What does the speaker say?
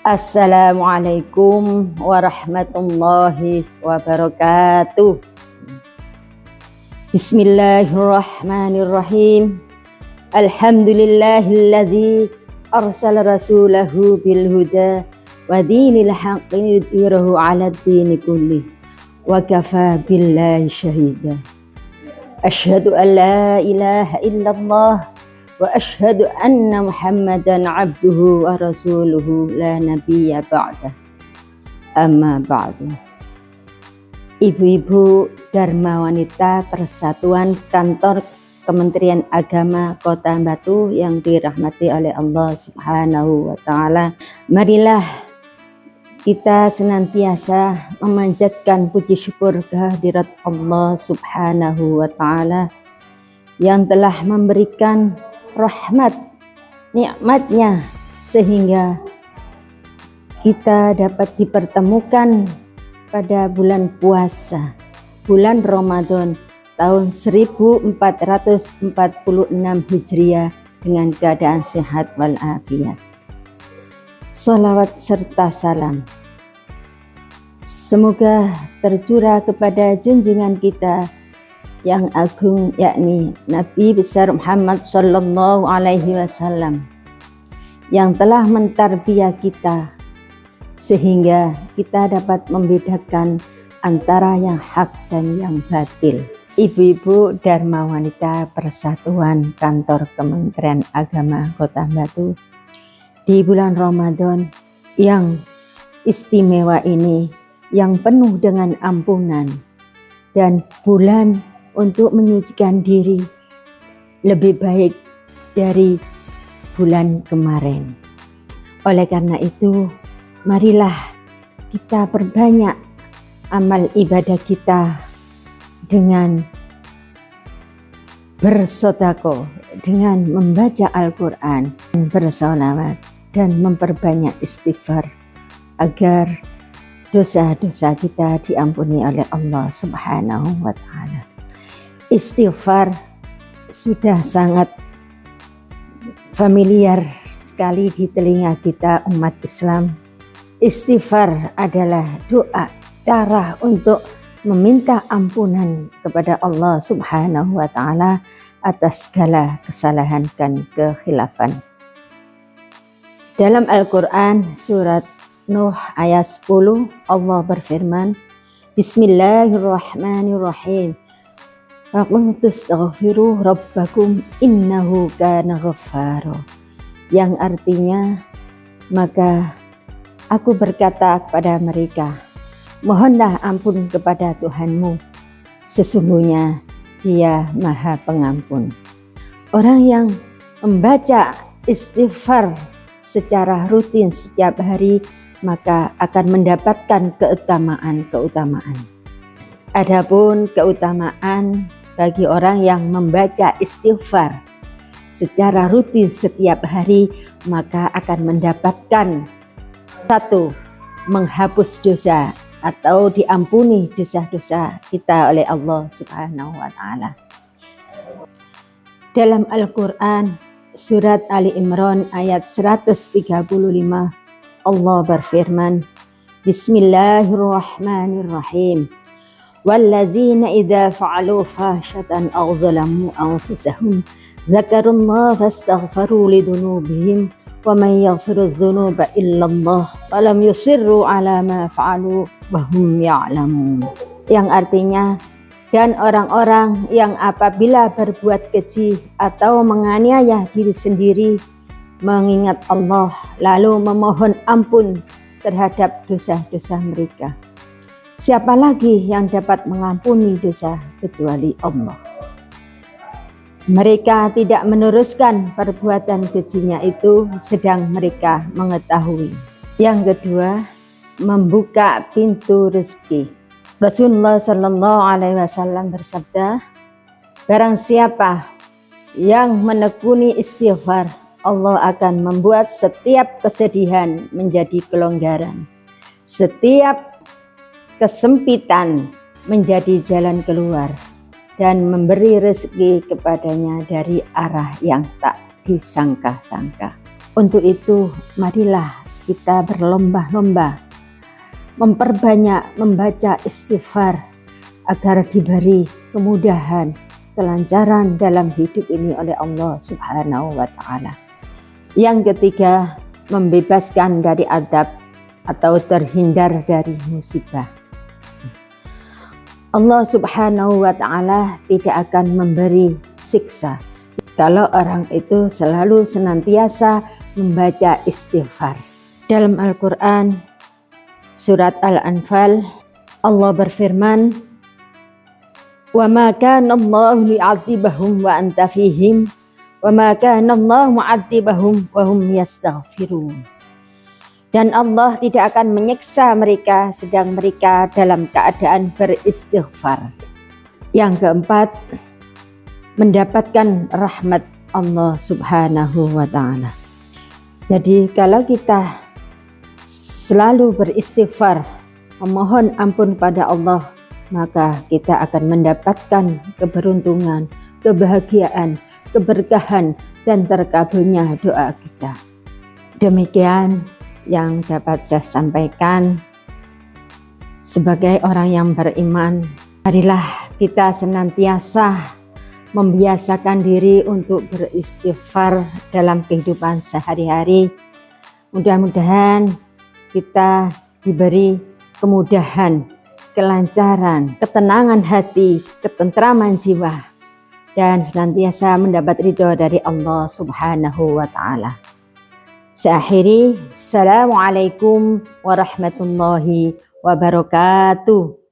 Assalamualaikum warahmatullahi wabarakatuh. Bismillahirrahmanirrahim. Alhamdulillahilladzi arsala rasulahu bil huda wa dinil haqqi yudhhirahu 'alad dini kullih wa kafa billahi syahida. Asyhadu an la ilaha illallah wa asyhadu anna Muhammadan abduhu wa rasuluhu la nabiyya ba'dah. Amma ba'du. Ibu-ibu Dharma Wanita Persatuan Kantor Kementerian Agama Kota Batu yang dirahmati oleh Allah Subhanahu wa taala, marilah kita senantiasa memanjatkan puji syukur kehadirat Allah Subhanahu wa taala yang telah memberikan rahmat nikmatnya sehingga kita dapat dipertemukan pada bulan puasa, bulan Ramadan tahun 1446 Hijriah dengan keadaan sehat walafiat. Sholawat serta salam semoga tercurah kepada junjungan kita yang agung, yakni Nabi besar Muhammad sallallahu alaihi wasallam, yang telah mentarbiyah kita sehingga kita dapat membedakan antara yang hak dan yang batil. Ibu-ibu Dharma Wanita Persatuan Kantor Kementerian Agama Kota Batu, di bulan Ramadan yang istimewa ini, yang penuh dengan ampunan dan bulan untuk menyucikan diri lebih baik dari bulan kemarin. Oleh karena itu, marilah kita perbanyak amal ibadah kita dengan bersedekah, dengan membaca Al-Quran, bersolawat, dan memperbanyak istighfar agar dosa-dosa kita diampuni oleh Allah Subhanahu wa taala. Istighfar sudah sangat familiar sekali di telinga kita umat Islam. Istighfar adalah doa, cara untuk meminta ampunan kepada Allah Subhanahu wa taala atas segala kesalahan dan kekhilafan. Dalam Al-Quran surat Nuh ayat 10, Allah berfirman, Bismillahirrahmanirrahim. Faqultu astaghfiru rabbakum innahu kana ghaffara. Yang artinya, maka aku berkata kepada mereka, mohonlah ampun kepada Tuhanmu, sesungguhnya Dia Maha Pengampun. Orang yang membaca istighfar secara rutin setiap hari maka akan mendapatkan keutamaan. Adapun keutamaan bagi orang yang membaca istighfar secara rutin setiap hari, maka akan mendapatkan 1. Menghapus dosa atau diampuni dosa-dosa kita oleh Allah Subhanahu wa taala. Dalam Al-Quran surat Ali Imran ayat 135, Allah berfirman, Bismillahirrahmanirrahim. Walladzina idza fa'alu fahsyatan aw zalamu anfusahum dzakarullaha fastaghfaru lidunubihim wa man yaghfiru dzunuba illallah wa lam yusirru ala ma fa'alu wa hum ya'lamun. Yang artinya, dan orang-orang yang apabila berbuat keji atau menganiaya diri sendiri mengingat Allah lalu memohon ampun terhadap dosa-dosa mereka, siapa lagi yang dapat mengampuni dosa kecuali Allah. Mereka tidak meneruskan perbuatan kejinya itu sedang mereka mengetahui. Yang kedua, membuka pintu rezeki. Rasulullah sallallahu alaihi wasallam bersabda, barang siapa yang menekuni istighfar, Allah akan membuat setiap kesedihan menjadi kelonggaran, setiap kesempitan menjadi jalan keluar, dan memberi rezeki kepadanya dari arah yang tak disangka-sangka. Untuk itu, marilah kita berlomba-lomba memperbanyak membaca istighfar agar diberi kemudahan, kelancaran dalam hidup ini oleh Allah Subhanahu wa Ta'ala. Yang ketiga, membebaskan dari azab atau terhindar dari musibah. Allah Subhanahu wa Ta'ala tidak akan memberi siksa kalau orang itu selalu senantiasa membaca istighfar. Dalam Al-Quran, surat Al-Anfal, Allah berfirman, "Wa ma kana Allahu li'adzibahum wa anta fihim, wa ma kana Allahu mu'adzibahum wa hum yastaghfirun." Dan Allah tidak akan menyiksa mereka sedang mereka dalam keadaan beristighfar. Yang keempat, mendapatkan rahmat Allah Subhanahu wa Ta'ala. Jadi kalau kita selalu beristighfar, memohon ampun pada Allah, maka kita akan mendapatkan keberuntungan, kebahagiaan, keberkahan, dan terkabulnya doa kita. Demikian yang dapat saya sampaikan. Sebagai orang yang beriman, marilah kita senantiasa membiasakan diri untuk beristighfar dalam kehidupan sehari-hari. Mudah-mudahan kita diberi kemudahan, kelancaran, ketenangan hati, ketentraman jiwa, dan senantiasa mendapat ridho dari Allah Subhanahu wa Ta'ala. Saya akhiri, Assalamualaikum warahmatullahi wabarakatuh.